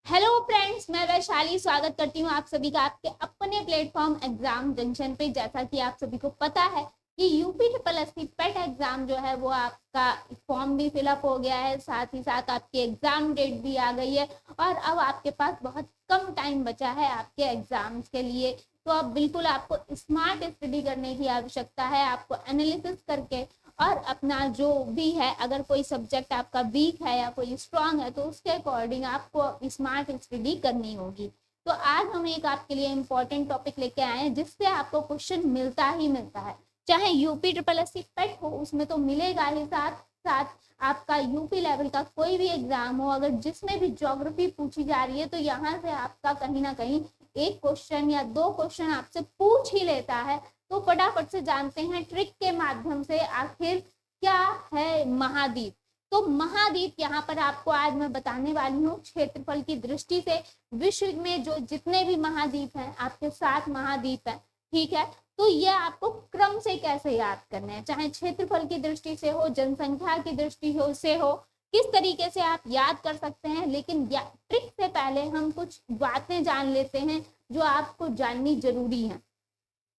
Hello friends, मैं वैशाली स्वागत करती हूँ आप सभी का आपके अपने प्लेटफॉर्म एग्जाम जंक्शन पे। जैसा कि आप सभी को पता है कि यूपी ट्रिपल एसपी पेट एग्जाम जो है वो आपका फॉर्म भी फिलअप हो गया है, साथ ही साथ आपकी एग्जाम डेट भी आ गई है और अब आपके पास बहुत कम टाइम बचा है आपके एग्जाम्स के लिए। तो अब बिल्कुल आपको स्मार्ट स्टडी करने की आवश्यकता है, आपको एनालिसिस करके और अपना जो भी है, अगर कोई सब्जेक्ट आपका वीक है या कोई स्ट्रांग है तो उसके अकॉर्डिंग आपको स्मार्ट स्टडी करनी होगी। तो आज हम एक आपके लिए इम्पोर्टेंट टॉपिक लेके आए हैं जिससे आपको क्वेश्चन मिलता ही मिलता है, चाहे यूपी ट्रिपल एससी पेट हो उसमें तो मिलेगा ही, साथ साथ आपका यूपी लेवल का कोई भी एग्जाम हो अगर जिसमें भी ज्योग्राफी पूछी जा रही है तो यहाँ से आपका कहीं ना कहीं एक क्वेश्चन या दो क्वेश्चन आपसे पूछ ही लेता है। तो फटाफट से जानते हैं ट्रिक के माध्यम से आखिर क्या है महाद्वीप। तो महाद्वीप यहाँ पर आपको आज मैं बताने वाली हूँ क्षेत्रफल की दृष्टि से। विश्व में जो जितने भी महाद्वीप हैं, आपके 7 महाद्वीप हैं, ठीक है। तो ये आपको क्रम से कैसे याद करने हैं, चाहे क्षेत्रफल की दृष्टि से हो, जनसंख्या की दृष्टि से हो, किस तरीके से आप याद कर सकते हैं। लेकिन ट्रिक से पहले हम कुछ बातें जान लेते हैं जो आपको जाननी जरूरी है,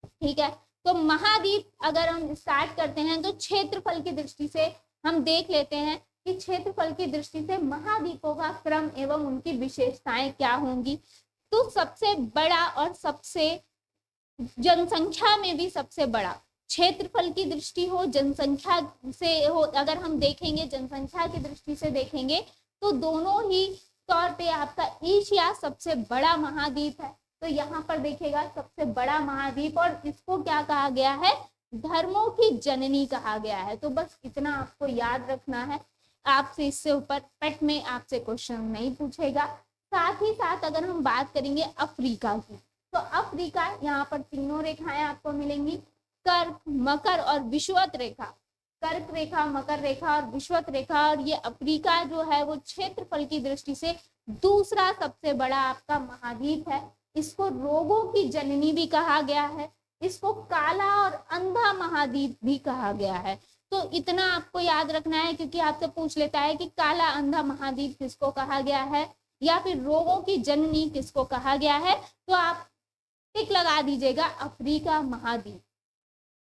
ठीक है। तो महाद्वीप अगर हम स्टार्ट करते हैं तो क्षेत्रफल की दृष्टि से हम देख लेते हैं कि क्षेत्रफल की दृष्टि से महाद्वीपों का क्रम एवं उनकी विशेषताएं क्या होंगी। तो सबसे बड़ा और सबसे जनसंख्या में भी सबसे बड़ा क्षेत्रफल की दृष्टि हो, जनसंख्या से हो, अगर हम देखेंगे जनसंख्या की दृष्टि से देखेंगे तो दोनों ही तौर पे आपका एशिया सबसे बड़ा महाद्वीप है। तो यहाँ पर देखिएगा सबसे बड़ा महाद्वीप, और इसको क्या कहा गया है, धर्मों की जननी कहा गया है। तो बस इतना आपको याद रखना है, आपसे इससे ऊपर पेट में आपसे क्वेश्चन नहीं पूछेगा। साथ ही साथ अगर हम बात करेंगे अफ्रीका की, तो अफ्रीका यहाँ पर तीनों रेखाएं आपको मिलेंगी, कर्क, मकर और विषुवत रेखा। कर्क रेखा, मकर रेखा और विषुवत रेखा। और ये अफ्रीका जो है वो क्षेत्रफल की दृष्टि से दूसरा सबसे बड़ा आपका महाद्वीप है। इसको रोगों की जननी भी कहा गया है, इसको काला और अंधा महाद्वीप भी कहा गया है। तो इतना आपको याद रखना है, क्योंकि आपसे पूछ लेता है कि काला अंधा महाद्वीप किसको कहा गया है या फिर रोगों की जननी किसको कहा गया है, तो आप टिक लगा दीजिएगा अफ्रीका महाद्वीप।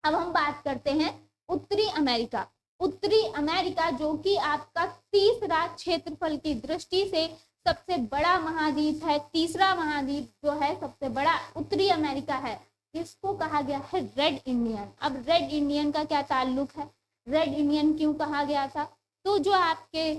अब हम बात करते हैं उत्तरी अमेरिका। उत्तरी अमेरिका जो कि आपका तीसरा क्षेत्रफल की दृष्टि से सबसे बड़ा महाद्वीप है, तीसरा महाद्वीप जो है सबसे बड़ा उत्तरी अमेरिका है, इसको कहा गया है रेड इंडियन। अब रेड इंडियन का क्या ताल्लुक है, रेड इंडियन क्यों कहा गया था, तो जो आपके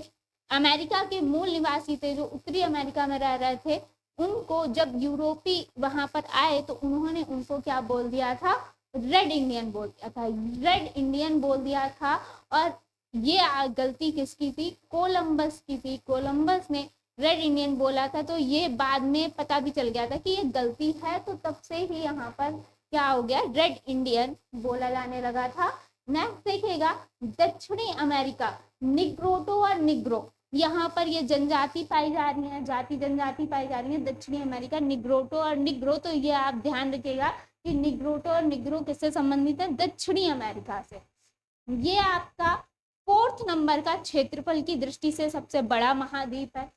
अमेरिका के मूल निवासी थे जो उत्तरी अमेरिका में रह रहे थे, उनको जब यूरोपी वहां पर आए तो उन्होंने उनको क्या बोल दिया था, रेड इंडियन बोल दिया था, रेड इंडियन बोल दिया था। और ये गलती किसकी थी, कोलंबस की थी। कोलंबस ने रेड इंडियन बोला था, तो ये बाद में पता भी चल गया था कि ये गलती है, तो तब से ही यहाँ पर क्या हो गया, रेड इंडियन बोला जाने लगा था। नेक्स्ट देखिएगा दक्षिणी अमेरिका, निग्रोटो और निग्रो, यहाँ पर ये जनजाति पाई जा रही है, जाति जनजाति पाई जा रही है दक्षिणी अमेरिका, निग्रोटो और निग्रो। तो ये आप ध्यान रखिएगा कि निग्रोटो और निग्रो किससे संबंधित है, दक्षिणी अमेरिका से। ये आपका 4th नंबर का क्षेत्रफल की दृष्टि से सबसे बड़ा महाद्वीप है।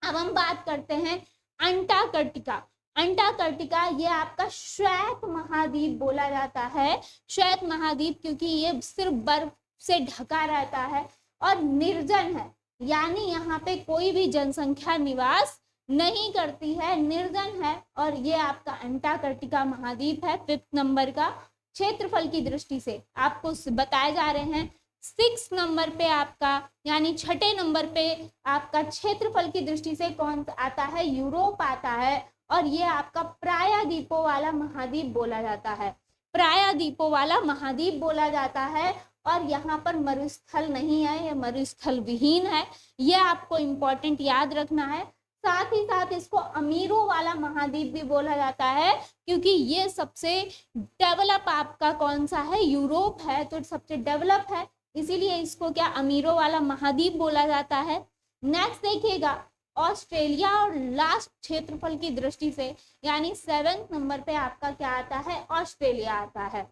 अब हम बात करते हैं अंटार्कटिका। अंटार्कटिका ये आपका श्वेत महाद्वीप बोला जाता है, श्वेत महाद्वीप क्योंकि ये सिर्फ बर्फ से ढका रहता है और निर्जन है, यानी यहाँ पे कोई भी जनसंख्या निवास नहीं करती है, निर्जन है। और ये आपका अंटार्कटिका महाद्वीप है 5th नंबर का क्षेत्रफल की दृष्टि से। आपको बताए जा रहे हैं 6 नंबर पे आपका, यानी 6ठे नंबर पे आपका क्षेत्रफल की दृष्टि से कौन आता है, यूरोप आता है। और ये आपका प्रायद्वीपों वाला महाद्वीप बोला जाता है, प्रायद्वीपों वाला महाद्वीप बोला जाता है। और यहाँ पर मरुस्थल नहीं है, ये मरुस्थल विहीन है, ये आपको इम्पोर्टेंट याद रखना है। साथ ही साथ इसको अमीरों वाला महाद्वीप भी बोला जाता है, क्योंकि ये सबसे डेवलप आपका कौन सा है, यूरोप है, तो सबसे डेवलप है, इसीलिए इसको क्या अमीरों वाला महाद्वीप बोला जाता है। नेक्स्ट देखिएगा ऑस्ट्रेलिया, और लास्ट क्षेत्रफल की दृष्टि से यानी 7th नंबर पे आपका क्या आता है, ऑस्ट्रेलिया आता है।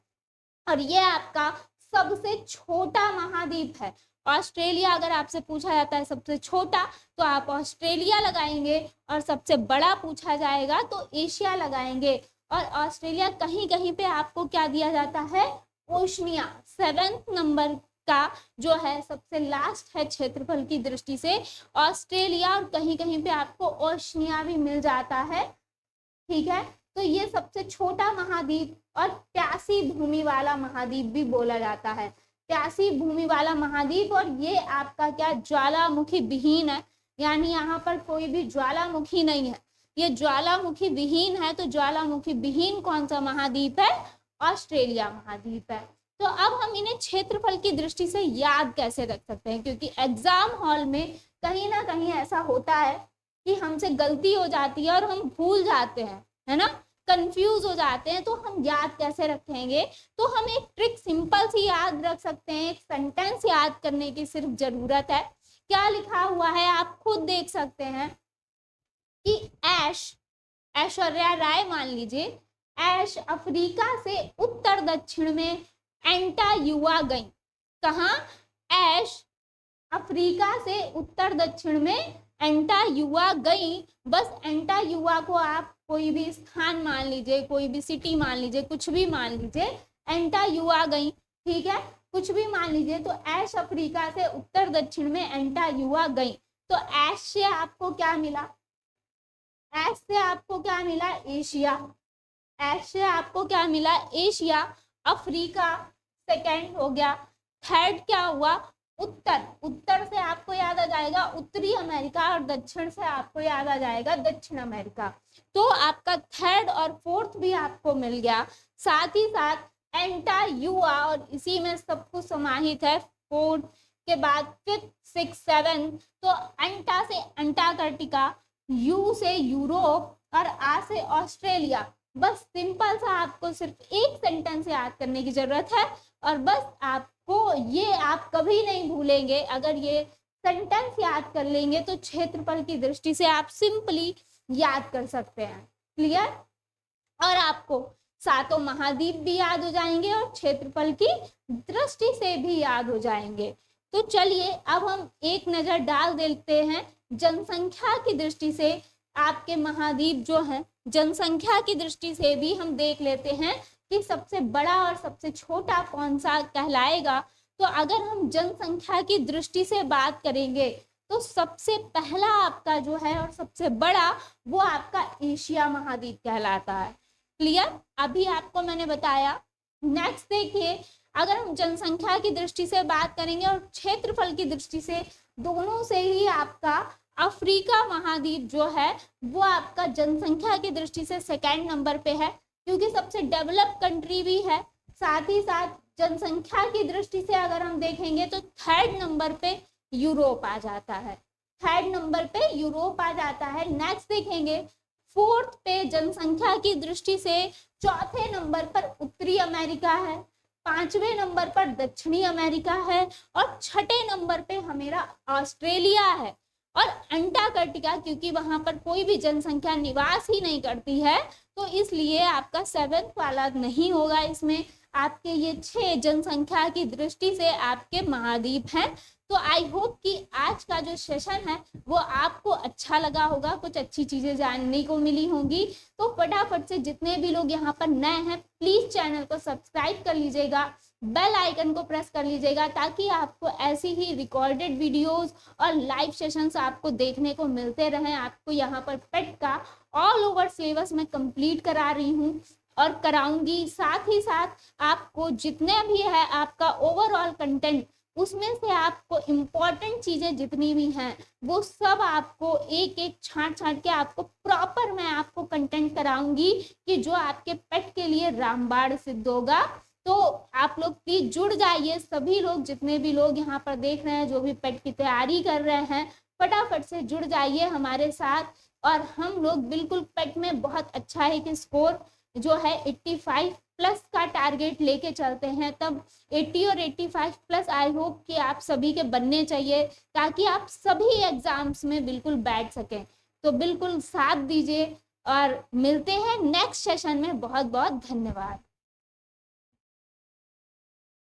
और ये आपका सबसे छोटा महाद्वीप है ऑस्ट्रेलिया अगर आपसे पूछा जाता है सबसे छोटा तो आप ऑस्ट्रेलिया लगाएंगे, और सबसे बड़ा पूछा जाएगा तो एशिया लगाएंगे। और ऑस्ट्रेलिया कहीं कहीं पे आपको क्या दिया जाता है, ओशनिया 7th नंबर का जो है सबसे लास्ट है क्षेत्रफल की दृष्टि से ऑस्ट्रेलिया, और कहीं कहीं पे आपको ओशनिया भी मिल जाता है। ठीक है, तो ये सबसे छोटा महाद्वीप और प्यासी भूमि वाला महाद्वीप भी बोला जाता है, प्यासी भूमि वाला महाद्वीप। और ये आपका क्या ज्वालामुखी विहीन है, यानी यहाँ पर कोई भी ज्वालामुखी नहीं है, ये ज्वालामुखी विहीन है। तो ज्वालामुखी विहीन कौन सा महाद्वीप है, ऑस्ट्रेलिया महाद्वीप है। तो अब हम इन्हें क्षेत्रफल की दृष्टि से याद कैसे रख सकते हैं, क्योंकि एग्जाम हॉल में कहीं ना कहीं ऐसा होता है कि हमसे गलती हो जाती है और हम भूल जाते हैं, है ना, कंफ्यूज हो जाते हैं। तो हम याद कैसे रखेंगे, तो हम एक ट्रिक सिंपल सी याद रख सकते हैं, एक सेंटेंस याद करने की सिर्फ जरूरत है। क्या लिखा हुआ है आप खुद देख सकते हैं कि ऐश्वर्या राय मान लीजिए, ऐश अफ्रीका से उत्तर दक्षिण में एंटायुआ गई। कहाँ, ऐश अफ्रीका से उत्तर दक्षिण में एंटायुआ गई। बस एंटायुआ को आप कोई भी स्थान मान लीजिए, कोई भी सिटी मान लीजिए, कुछ भी मान लीजिए, एंटायुआ गई, ठीक है, कुछ भी मान लीजिए। तो ऐश अफ्रीका से उत्तर दक्षिण में एंटायुआ गई। तो ऐश से आपको क्या मिला, ऐश से आपको क्या मिला, एशिया। ऐश से आपको क्या मिला, एशिया। अफ्रीका सेकेंड हो गया, थर्ड क्या हुआ, उत्तर। उत्तर से आपको याद आ जाएगा उत्तरी अमेरिका, और दक्षिण से आपको याद आ जाएगा दक्षिण अमेरिका। तो आपका थर्ड और फोर्थ भी आपको मिल गया। साथ ही साथ एंटायुआ, और इसी में सब कुछ समाहित है, फोर्थ के बाद फिफ्थ, सिक्स, सेवन। तो एंटा से अंटार्कटिका, यू से यूरोप, और आ से ऑस्ट्रेलिया। बस सिंपल सा आपको सिर्फ एक सेंटेंस याद करने की जरूरत है, और बस आपको ये आप कभी नहीं भूलेंगे। अगर ये सेंटेंस याद कर लेंगे तो क्षेत्रफल की दृष्टि से आप सिंपली याद कर सकते हैं। क्लियर, और आपको सातों महाद्वीप भी याद हो जाएंगे और क्षेत्रफल की दृष्टि से भी याद हो जाएंगे। तो चलिए अब हम एक नजर डाल देते हैं जनसंख्या की दृष्टि से आपके महाद्वीप जो है, जनसंख्या की दृष्टि से भी हम देख लेते हैं कि सबसे बड़ा और सबसे छोटा कौन सा कहलाएगा। तो अगर हम जनसंख्या की दृष्टि से बात करेंगे तो सबसे पहला आपका जो है और सबसे बड़ा वो आपका एशिया महाद्वीप कहलाता है। क्लियर, अभी आपको मैंने बताया। नेक्स्ट देखिए, अगर हम जनसंख्या की दृष्टि से बात करेंगे और क्षेत्रफल की दृष्टि से, दोनों से ही आपका अफ्रीका महाद्वीप जो है वो आपका जनसंख्या की दृष्टि से सेकेंड नंबर पे है, क्योंकि सबसे डेवलप कंट्री भी है। साथ ही साथ जनसंख्या की दृष्टि से अगर हम देखेंगे तो थर्ड नंबर पे यूरोप आ जाता है, थर्ड नंबर पे यूरोप आ जाता है। नेक्स्ट देखेंगे, फोर्थ पे जनसंख्या की दृष्टि से चौथे नंबर पर उत्तरी अमेरिका है, पांचवें नंबर पर दक्षिणी अमेरिका है, और छठे नंबर पे हमारा ऑस्ट्रेलिया है। और अंटार्कटिका, क्योंकि वहां पर कोई भी जनसंख्या निवास ही नहीं करती है, तो इसलिए आपका 7th वाला नहीं होगा इसमें। आपके ये 6 जनसंख्या की दृष्टि से आपके महाद्वीप हैं। तो आई होप कि आज का जो सेशन है वो आपको अच्छा लगा होगा, कुछ अच्छी चीजें जानने को मिली होंगी। तो फटाफट से जितने भी लोग यहाँ पर नए हैं प्लीज चैनल को सब्सक्राइब कर लीजिएगा, बेल आइकन को प्रेस कर लीजिएगा, ताकि आपको ऐसी ही रिकॉर्डेड वीडियोस और लाइव सेशंस आपको देखने को मिलते रहें। आपको यहाँ पर पेट का ऑल ओवर सिलेबस मैं कंप्लीट करा रही हूँ और कराऊंगी। साथ ही साथ आपको जितने भी है आपका ओवरऑल कंटेंट, उसमें से आपको इम्पॉर्टेंट चीजें जितनी भी हैं वो सब आपको एक एक छांट के आपको प्रॉपर मैं आपको कंटेंट कराऊंगी कि जो आपके पेट के लिए रामबाण सिद्ध होगा। तो आप लोग प्लीज जुड़ जाइए, सभी लोग जितने भी लोग यहाँ पर देख रहे हैं जो भी पेट की तैयारी कर रहे हैं, फटाफट से जुड़ जाइए हमारे साथ। और हम लोग बिल्कुल पेट में बहुत अच्छा एक स्कोर जो है 85 प्लस का टारगेट लेके चलते हैं। तब 80 और 85 प्लस आई होप कि आप सभी के बनने चाहिए, ताकि आप सभी एग्जाम्स में बिल्कुल बैठ सकें। तो बिल्कुल साथ दीजिए और मिलते हैं नेक्स्ट सेशन में। बहुत बहुत धन्यवाद।